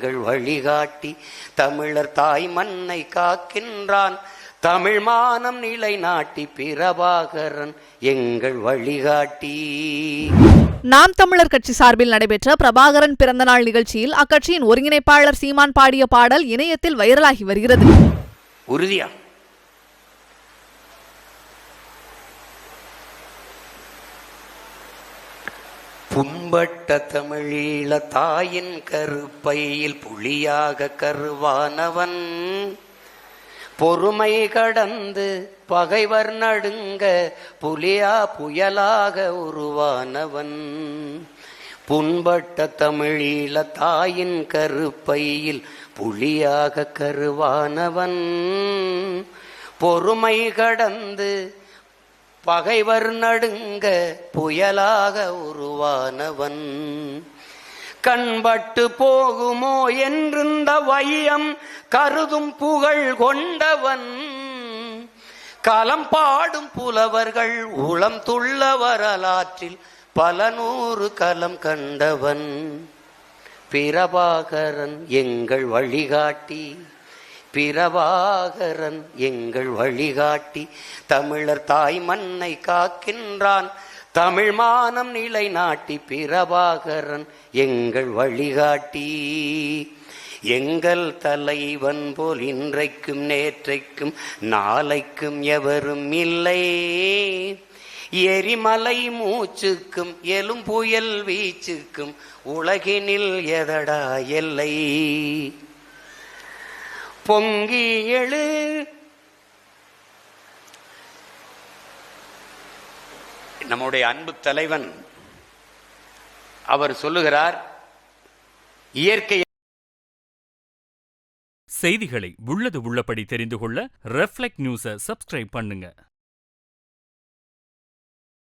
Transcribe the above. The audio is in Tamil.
எங்கள் வழிகாட்டி. தமிழர் தாய் மண்ணை காக்கின்றான் தமிழ் மானம் நிலைநாட்டி. பிரபாகரன் எங்கள் வழிகாட்டி. நாம் தமிழர் கட்சி சார்பில் நடைபெற்ற பிரபாகரன் பிறந்தநாள் நிகழ்ச்சியில் அக்கட்சியின் ஒருங்கிணைப்பாளர் சீமான் பாடிய பாடல் இணையத்தில் வைரலாகி வருகிறது. உறுதியா புண்பட்ட தமிழீழ தாயின் கருப்பையில் புலியாக கருவானவன். பொறுமை கடந்து பகைவர் நடுங்க புயலாக உருவானவன். புண்பட்ட தமிழீழ தாயின் கருப்பையில் புலியாக கருவானவன். பொறுமை கடந்து பகைவர் நடுங்க புயலாக உருவானவன். கண்பட்டு போகுமோ என்றிருந்த வையம் கருதும் புகழ் கொண்டவன். களம் பாடும் புலவர்கள் உளம் துள்ள வரலாற்றில் பல நூறு களம் கண்டவன். பிரபாகரன் எங்கள் வழிகாட்டி. பிரபாகரன் எங்கள் வழிகாட்டி. தமிழர் தாய் மண்ணை காக்கின்றான் தமிழ் மானம் நிலைநாட்டி. பிரபாகரன் எங்கள் வழிகாட்டி. எங்கள் தலைவன் போல் இன்றைக்கும் நேற்றைக்கும் நாளைக்கும் எவரும் இல்லை. எரிமலை மூச்சுக்கும் எலும்புயல் வீச்சுக்கும் உலகினில் எதடா எல்லை. பொங்கி எழு நம்முடைய அன்பு தலைவன் அவர் சொல்லுகிறார், இயற்கை செய்திகளை உள்ளது உள்ளபடி தெரிந்து கொள்ள ரெஃப்ளெக்ட் நியூஸை சப்ஸ்கிரைப் பண்ணுங்க.